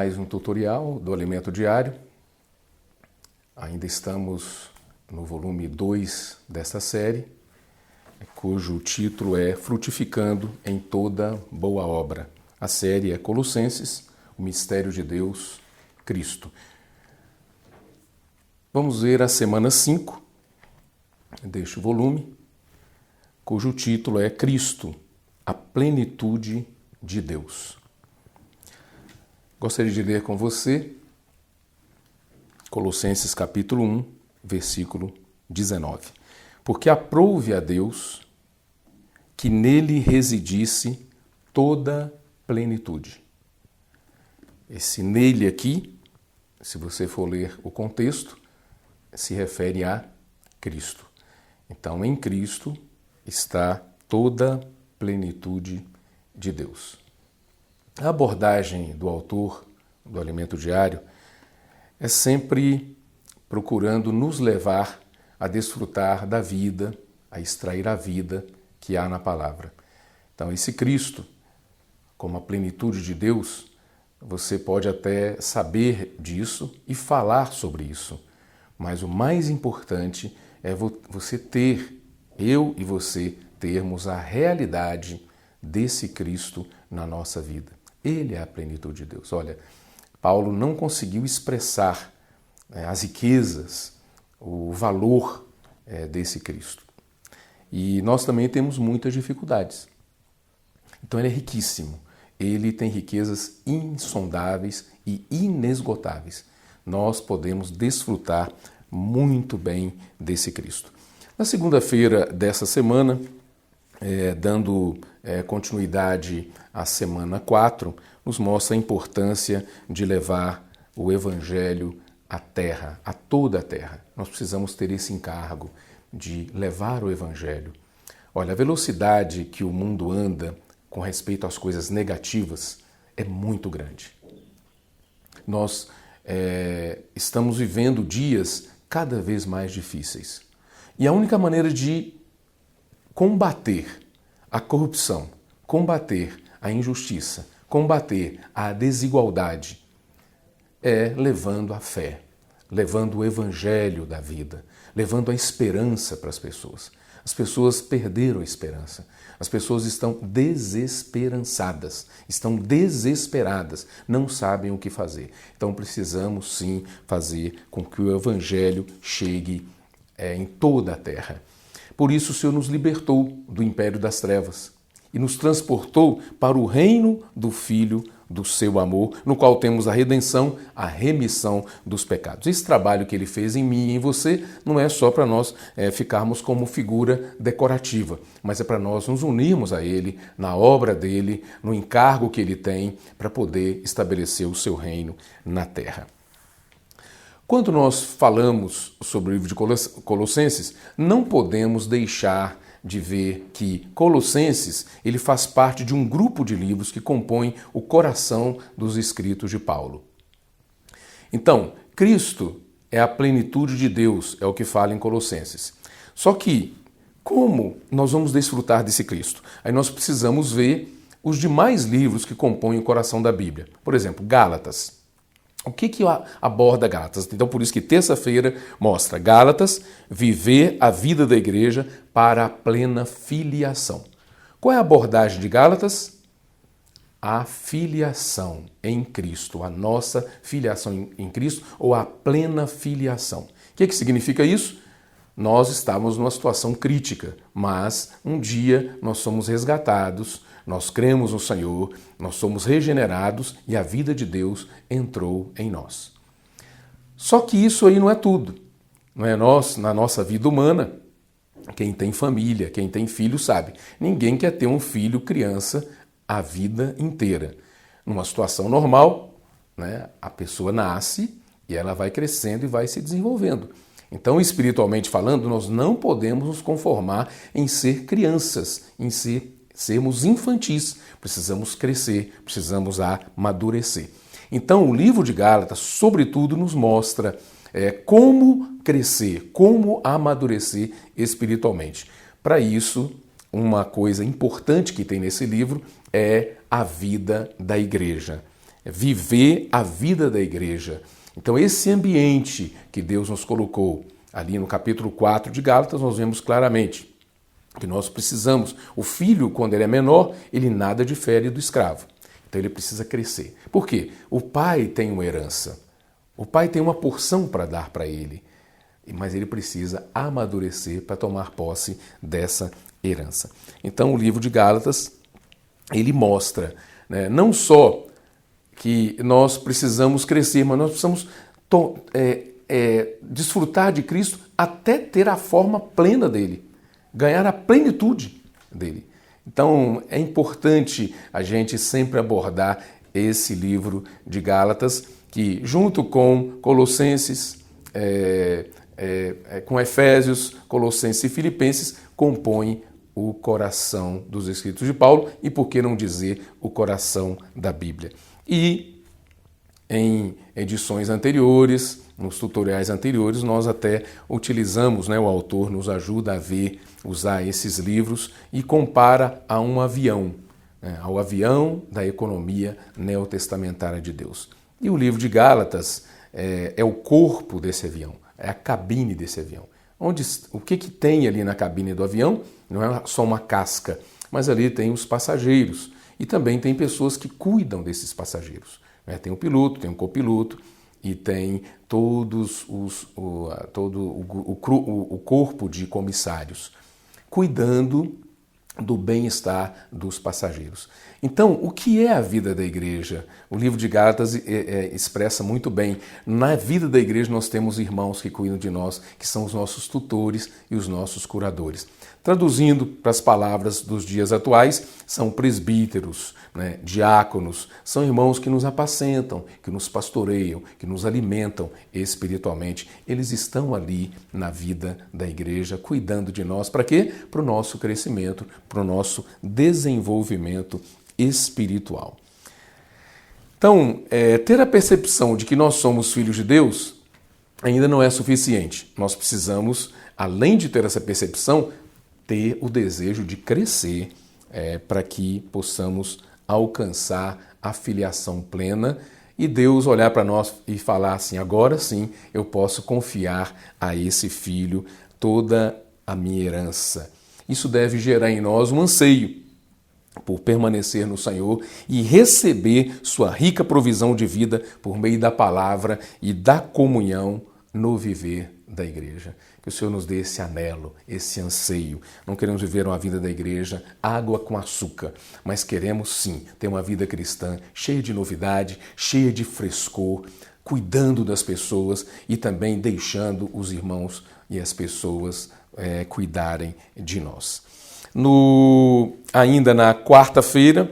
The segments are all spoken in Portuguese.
mais um tutorial do Alimento Diário. Ainda estamos no volume 2 desta série, cujo título é Frutificando em Toda Boa Obra. A série é Colossenses, o Mistério de Deus, Cristo. Vamos ver a semana 5 deste volume, cujo título é Cristo, a plenitude de Deus. Gostaria de ler com você Colossenses capítulo 1, versículo 19. Porque aprouve a Deus que nele residisse toda plenitude. Esse nele aqui, se você for ler o contexto, se refere a Cristo. Então, em Cristo está toda plenitude de Deus. A abordagem do autor do Alimento Diário é sempre procurando nos levar a desfrutar da vida, a extrair a vida que há na palavra. Então, esse Cristo, como a plenitude de Deus, você pode até saber disso e falar sobre isso, mas o mais importante é você ter, eu e você, termos a realidade desse Cristo na nossa vida. Ele é a plenitude de Deus. Olha, Paulo não conseguiu expressar as riquezas, o valor desse Cristo. E nós também temos muitas dificuldades. Então ele é riquíssimo. Ele tem riquezas insondáveis e inesgotáveis. Nós podemos desfrutar muito bem desse Cristo. Na segunda-feira dessa semana, dando continuidade à semana 4, nos mostra a importância de levar o Evangelho à terra, a toda a terra. Nós precisamos ter esse encargo de levar o Evangelho. Olha, a velocidade que o mundo anda com respeito às coisas negativas é muito grande. Nós estamos vivendo dias cada vez mais difíceis. E a única maneira de combater a corrupção, combater a injustiça, combater a desigualdade é levando a fé, levando o evangelho da vida, levando a esperança para as pessoas. As pessoas perderam a esperança. As pessoas estão desesperançadas, estão desesperadas, não sabem o que fazer. Então precisamos sim fazer com que o evangelho chegue em toda a terra. Por isso o Senhor nos libertou do império das trevas e nos transportou para o reino do Filho do seu amor, no qual temos a redenção, a remissão dos pecados. Esse trabalho que ele fez em mim e em você não é só para nós ficarmos como figura decorativa, mas é para nós nos unirmos a ele, na obra dele, no encargo que ele tem para poder estabelecer o seu reino na terra. Quando nós falamos sobre o livro de Colossenses, não podemos deixar de ver que Colossenses ele faz parte de um grupo de livros que compõem o coração dos escritos de Paulo. Então, Cristo é a plenitude de Deus, é o que fala em Colossenses. Só que, como nós vamos desfrutar desse Cristo? Aí nós precisamos ver os demais livros que compõem o coração da Bíblia. Por exemplo, Gálatas. O que aborda Gálatas? Então, por isso que terça-feira mostra Gálatas, viver a vida da igreja para a plena filiação. Qual é a abordagem de Gálatas? A filiação em Cristo, a nossa filiação em Cristo ou a plena filiação. O que significa isso? Nós estávamos numa situação crítica, mas um dia nós somos resgatados, nós cremos no Senhor, nós somos regenerados e a vida de Deus entrou em nós. Só que isso aí não é tudo. Não é nós, na nossa vida humana, quem tem família, quem tem filho sabe. Ninguém quer ter um filho, criança, a vida inteira. Numa situação normal, né, a pessoa nasce e ela vai crescendo e vai se desenvolvendo. Então, espiritualmente falando, nós não podemos nos conformar em ser crianças, em sermos infantis. Precisamos crescer, precisamos amadurecer. Então, o livro de Gálatas, sobretudo, nos mostra como crescer, como amadurecer espiritualmente. Para isso, uma coisa importante que tem nesse livro é a vida da igreja. viver a vida da igreja. Então, esse ambiente que Deus nos colocou, ali no capítulo 4 de Gálatas, nós vemos claramente que nós precisamos. O filho, quando ele é menor, ele nada difere do escravo. Então, ele precisa crescer. Por quê? O pai tem uma herança. O pai tem uma porção para dar para ele, mas ele precisa amadurecer para tomar posse dessa herança. Então, o livro de Gálatas, ele mostra, né, não só que nós precisamos crescer, mas nós precisamos desfrutar de Cristo até ter a forma plena dele, ganhar a plenitude dele. Então, é importante a gente sempre abordar esse livro de Gálatas, que junto com Colossenses, com Efésios, Colossenses e Filipenses, compõe o coração dos escritos de Paulo e, por que não dizer, o coração da Bíblia. E em edições anteriores, nos tutoriais anteriores, nós até utilizamos, né, o autor nos ajuda a usar esses livros e compara a um avião, né, ao avião da economia neotestamentária de Deus. E o livro de Gálatas é o corpo desse avião, é a cabine desse avião. O que tem ali na cabine do avião não é só uma casca, mas ali tem os passageiros e também tem pessoas que cuidam desses passageiros. Tem o piloto, tem o copiloto e tem todo o corpo de comissários cuidando do bem-estar dos passageiros. Então, o que é a vida da igreja? O livro de Gálatas expressa muito bem. Na vida da igreja nós temos irmãos que cuidam de nós, que são os nossos tutores e os nossos curadores. Traduzindo para as palavras dos dias atuais, são presbíteros, né, diáconos, são irmãos que nos apacentam, que nos pastoreiam, que nos alimentam espiritualmente. Eles estão ali na vida da igreja, cuidando de nós. Para quê? Para o nosso crescimento, para o nosso desenvolvimento espiritual. Então, ter a percepção de que nós somos filhos de Deus ainda não é suficiente. Nós precisamos, além de ter essa percepção, ter o desejo de crescer para que possamos alcançar a filiação plena e Deus olhar para nós e falar assim, agora sim eu posso confiar a esse filho toda a minha herança. Isso deve gerar em nós um anseio por permanecer no Senhor e receber sua rica provisão de vida por meio da palavra e da comunhão no viver da igreja. Que o Senhor nos dê esse anelo, esse anseio. Não queremos viver uma vida da igreja água com açúcar, mas queremos sim ter uma vida cristã cheia de novidade, cheia de frescor, cuidando das pessoas e também deixando os irmãos e as pessoas cuidarem de nós. Ainda na quarta-feira,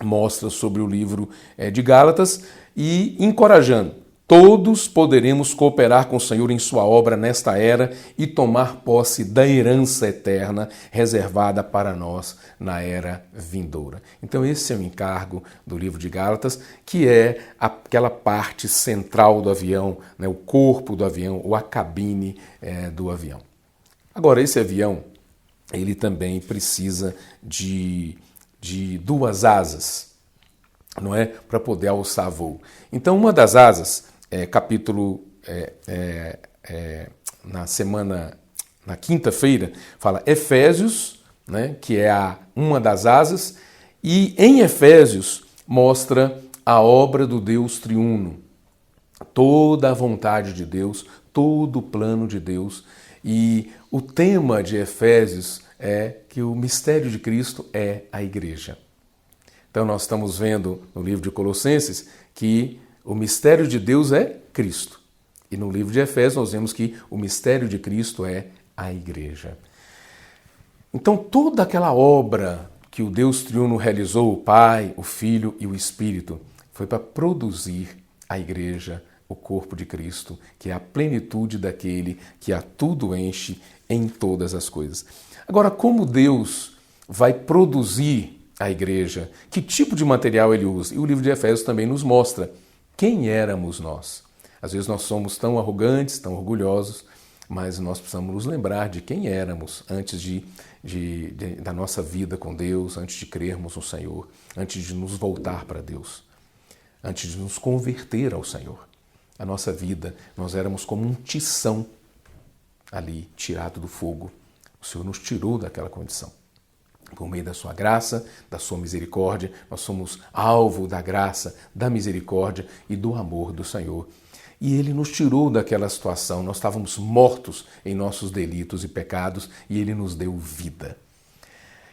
mostra sobre o livro de Gálatas e encorajando. Todos poderemos cooperar com o Senhor em sua obra nesta era e tomar posse da herança eterna reservada para nós na era vindoura. Então esse é o encargo do livro de Gálatas, que é aquela parte central do avião, né, o corpo do avião, ou a cabine do avião. Agora, esse avião, ele também precisa de duas asas, não é? Para poder alçar voo. Então, uma das asas, na quinta-feira, fala Efésios, né, que é uma das asas, e em Efésios mostra a obra do Deus triuno, toda a vontade de Deus, todo o plano de Deus. E o tema de Efésios é que o mistério de Cristo é a igreja. Então nós estamos vendo no livro de Colossenses que o mistério de Deus é Cristo. E no livro de Efésios nós vemos que o mistério de Cristo é a igreja. Então toda aquela obra que o Deus triuno realizou, o Pai, o Filho e o Espírito, foi para produzir a igreja, o corpo de Cristo, que é a plenitude daquele que a tudo enche em todas as coisas. Agora, como Deus vai produzir a igreja? Que tipo de material ele usa? E o livro de Efésios também nos mostra quem éramos nós. Às vezes nós somos tão arrogantes, tão orgulhosos, mas nós precisamos nos lembrar de quem éramos antes da nossa vida com Deus, antes de crermos no Senhor, antes de nos voltar para Deus. antes de nos converter ao Senhor. A nossa vida, nós éramos como um tição ali, tirado do fogo. O Senhor nos tirou daquela condição. Por meio da sua graça, da sua misericórdia, nós somos alvo da graça, da misericórdia e do amor do Senhor. E Ele nos tirou daquela situação. Nós estávamos mortos em nossos delitos e pecados e Ele nos deu vida.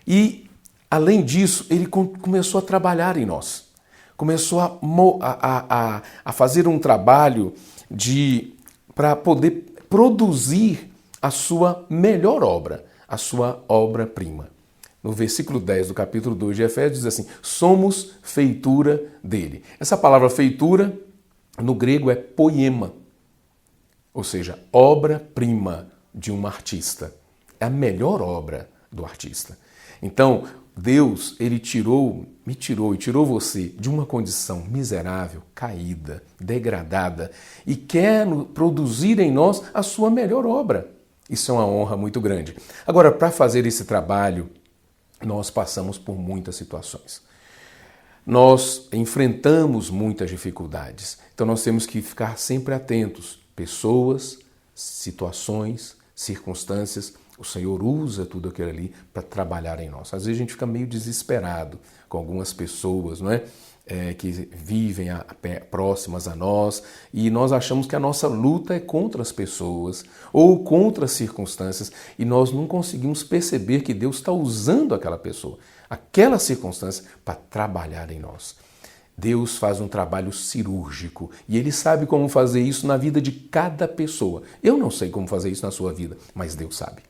E, além disso, Ele começou a trabalhar em nós. Começou a fazer um trabalho para poder produzir a sua melhor obra, a sua obra-prima. No versículo 10 do capítulo 2 de Efésios diz assim, somos feitura dele. Essa palavra feitura, no grego, é poema, ou seja, obra-prima de um artista. É a melhor obra do artista. Então, Deus, Ele me tirou e tirou você de uma condição miserável, caída, degradada e quer produzir em nós a sua melhor obra. Isso é uma honra muito grande. Agora, para fazer esse trabalho, nós passamos por muitas situações. Nós enfrentamos muitas dificuldades. Então nós temos que ficar sempre atentos. Pessoas, situações, circunstâncias. O Senhor usa tudo aquilo ali para trabalhar em nós. Às vezes a gente fica meio desesperado com algumas pessoas, não é? Que vivem próximas a nós e nós achamos que a nossa luta é contra as pessoas ou contra as circunstâncias e nós não conseguimos perceber que Deus está usando aquela pessoa, aquela circunstância para trabalhar em nós. Deus faz um trabalho cirúrgico e Ele sabe como fazer isso na vida de cada pessoa. Eu não sei como fazer isso na sua vida, mas Deus sabe.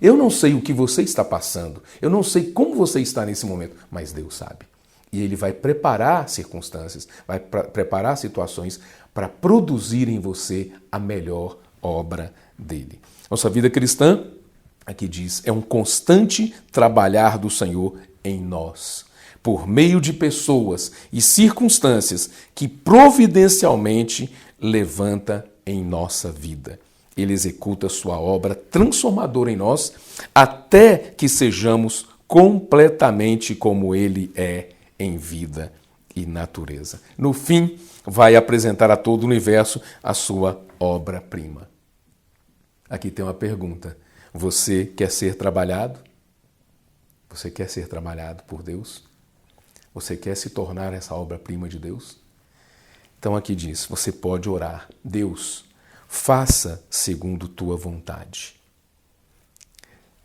Eu não sei o que você está passando, eu não sei como você está nesse momento, mas Deus sabe. E Ele vai preparar circunstâncias, vai preparar situações para produzir em você a melhor obra dele. Nossa vida cristã, aqui diz, é um constante trabalhar do Senhor em nós, por meio de pessoas e circunstâncias que providencialmente levanta em nossa vida. Ele executa sua obra transformadora em nós até que sejamos completamente como Ele é em vida e natureza. No fim, vai apresentar a todo o universo a sua obra-prima. Aqui tem uma pergunta. Você quer ser trabalhado? Você quer ser trabalhado por Deus? Você quer se tornar essa obra-prima de Deus? Então aqui diz, você pode orar. Deus, faça segundo tua vontade.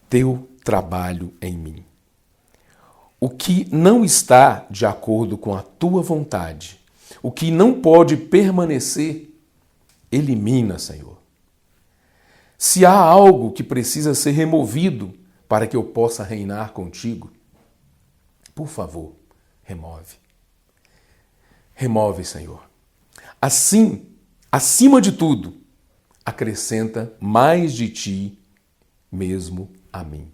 Teu trabalho em mim. O que não está de acordo com a tua vontade, o que não pode permanecer, elimina, Senhor. Se há algo que precisa ser removido para que eu possa reinar contigo, por favor, remove. Remove, Senhor. Assim, acima de tudo, acrescenta mais de ti mesmo a mim.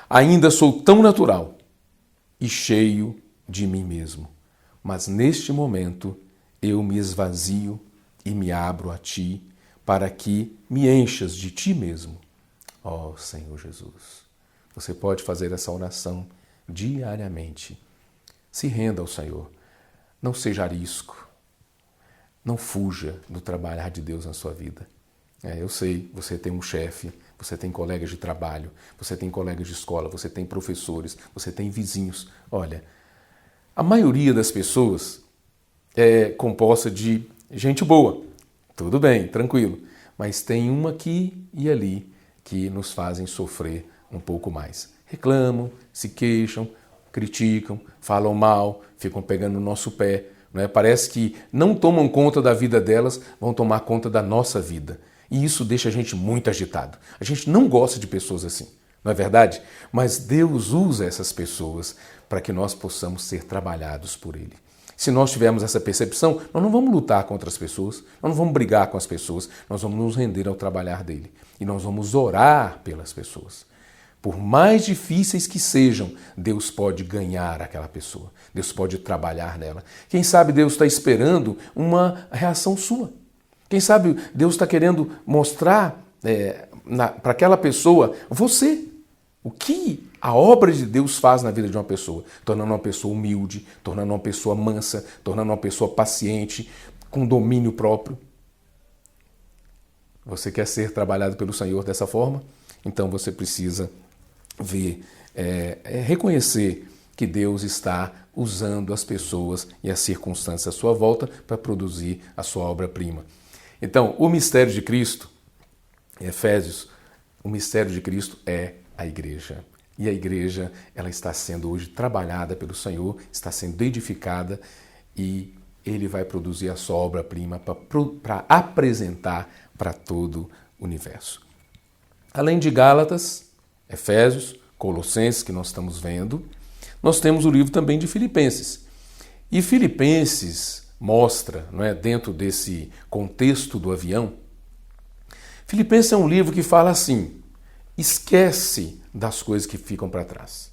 Ainda sou tão natural e cheio de mim mesmo. Mas neste momento eu me esvazio e me abro a ti para que me enchas de ti mesmo. Ó Senhor Jesus, você pode fazer essa oração diariamente. Se renda ao Senhor. Não seja arisco. Não fuja do trabalhar de Deus na sua vida. Eu sei, você tem um chefe, você tem colegas de trabalho, você tem colegas de escola, você tem professores, você tem vizinhos. Olha, a maioria das pessoas é composta de gente boa. Tudo bem, tranquilo. Mas tem uma aqui e ali que nos fazem sofrer um pouco mais. Reclamam, se queixam, criticam, falam mal, ficam pegando no nosso pé. Não é? Parece que não tomam conta da vida delas, vão tomar conta da nossa vida. E isso deixa a gente muito agitado. A gente não gosta de pessoas assim, não é verdade? Mas Deus usa essas pessoas para que nós possamos ser trabalhados por Ele. Se nós tivermos essa percepção, nós não vamos lutar contra as pessoas, nós não vamos brigar com as pessoas, nós vamos nos render ao trabalhar dele. E nós vamos orar pelas pessoas. Por mais difíceis que sejam, Deus pode ganhar aquela pessoa. Deus pode trabalhar nela. Quem sabe Deus está esperando uma reação sua. Quem sabe Deus está querendo mostrar para aquela pessoa, você, o que a obra de Deus faz na vida de uma pessoa, tornando uma pessoa humilde, tornando uma pessoa mansa, tornando uma pessoa paciente, com domínio próprio. Você quer ser trabalhado pelo Senhor dessa forma? Então você precisa ver, reconhecer que Deus está usando as pessoas e as circunstâncias à sua volta para produzir a sua obra-prima. Então, o mistério de Cristo, em Efésios, o mistério de Cristo é a igreja. E a igreja, ela está sendo hoje trabalhada pelo Senhor, está sendo edificada e Ele vai produzir a sua obra-prima para apresentar para todo o universo. Além de Gálatas, Efésios, Colossenses, que nós estamos vendo, nós temos o livro também de Filipenses. E Filipenses mostra, não é, dentro desse contexto do avião, Filipenses é um livro que fala assim: esquece das coisas que ficam para trás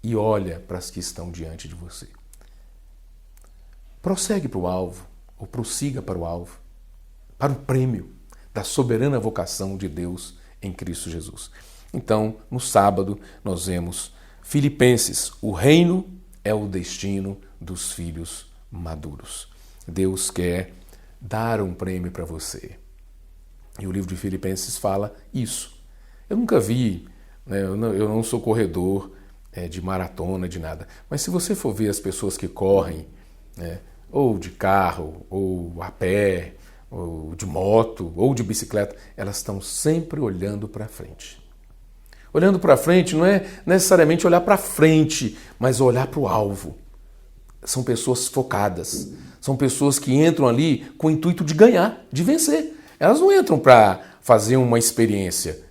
e olha para as que estão diante de você. Prossegue para o alvo, ou prossiga para o alvo, para o prêmio da soberana vocação de Deus em Cristo Jesus. Então, no sábado, nós vemos Filipenses, o reino é o destino dos filhos maduros. Deus quer dar um prêmio para você. E o livro de Filipenses fala isso. Eu nunca vi, né, eu não sou corredor de maratona, de nada, mas se você for ver as pessoas que correm, né, ou de carro, ou a pé, ou de moto, ou de bicicleta, elas estão sempre olhando para frente. Olhando para frente não é necessariamente olhar para frente, mas olhar para o alvo. São pessoas focadas, são pessoas que entram ali com o intuito de ganhar, de vencer. Elas não entram para fazer uma experiência.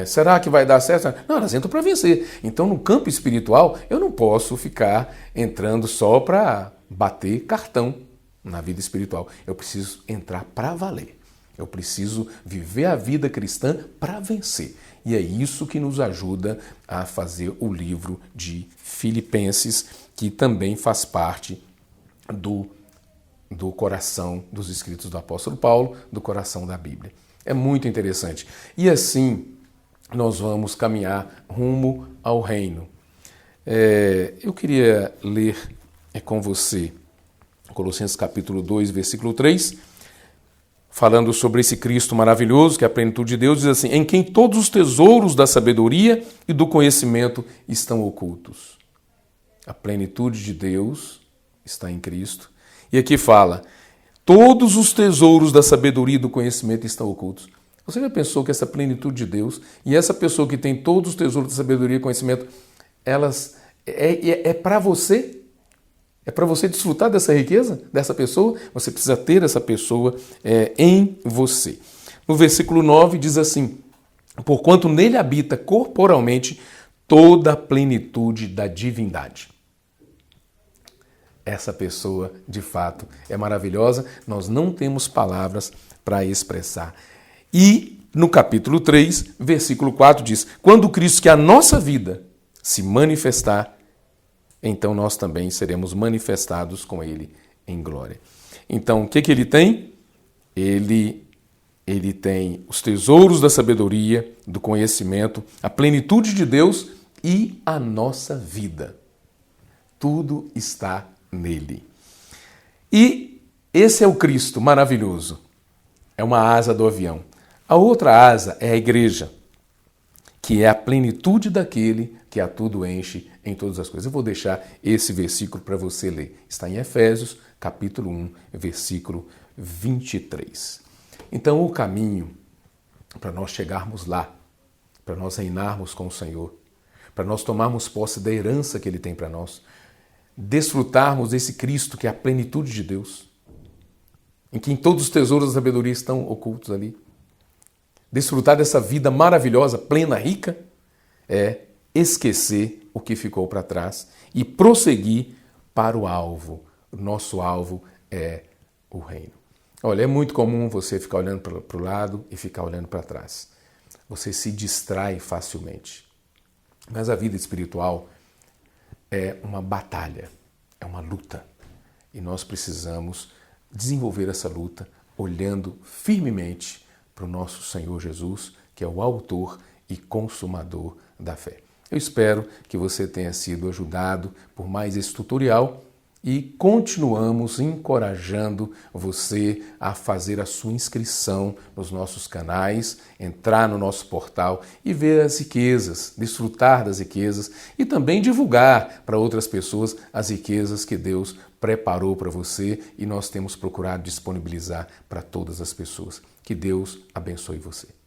Será que vai dar certo? Não, elas entram para vencer. Então, no campo espiritual, eu não posso ficar entrando só para bater cartão na vida espiritual. Eu preciso entrar para valer. Eu preciso viver a vida cristã para vencer. E é isso que nos ajuda a fazer o livro de Filipenses, que também faz parte do coração dos escritos do apóstolo Paulo, do coração da Bíblia. É muito interessante. E assim nós vamos caminhar rumo ao reino. Eu queria ler com você Colossenses capítulo 2, versículo 3, falando sobre esse Cristo maravilhoso, que é a plenitude de Deus, diz assim: em quem todos os tesouros da sabedoria e do conhecimento estão ocultos. A plenitude de Deus está em Cristo. E aqui fala: todos os tesouros da sabedoria e do conhecimento estão ocultos. Você já pensou que essa plenitude de Deus e essa pessoa que tem todos os tesouros da sabedoria e conhecimento, elas é para você? É para você desfrutar dessa riqueza, dessa pessoa? Você precisa ter essa pessoa em você. No versículo 9 diz assim: porquanto nele habita corporalmente toda a plenitude da divindade. Essa pessoa, de fato, é maravilhosa. Nós não temos palavras para expressar. E no capítulo 3, versículo 4 diz: quando Cristo, que é a nossa vida, se manifestar, então nós também seremos manifestados com Ele em glória. Então, o que ele tem? Ele tem os tesouros da sabedoria, do conhecimento, a plenitude de Deus e a nossa vida. Tudo está nele. E esse é o Cristo maravilhoso. É uma asa do avião. A outra asa é a igreja, que é a plenitude daquele que a tudo enche em todas as coisas. Eu vou deixar esse versículo para você ler. Está em Efésios, capítulo 1, versículo 23. Então, o caminho para nós chegarmos lá, para nós reinarmos com o Senhor, para nós tomarmos posse da herança que Ele tem para nós, desfrutarmos desse Cristo que é a plenitude de Deus, em que todos os tesouros da sabedoria estão ocultos ali, desfrutar dessa vida maravilhosa, plena, rica, é esquecer o que ficou para trás e prosseguir para o alvo. O nosso alvo é o reino. Olha, é muito comum você ficar olhando para o lado e ficar olhando para trás. Você se distrai facilmente. Mas a vida espiritual é uma batalha, é uma luta. E nós precisamos desenvolver essa luta olhando firmemente para o nosso Senhor Jesus, que é o autor e consumador da fé. Eu espero que você tenha sido ajudado por mais esse tutorial e continuamos encorajando você a fazer a sua inscrição nos nossos canais, entrar no nosso portal e ver as riquezas, desfrutar das riquezas e também divulgar para outras pessoas as riquezas que Deus preparou para você e nós temos procurado disponibilizar para todas as pessoas. Que Deus abençoe você.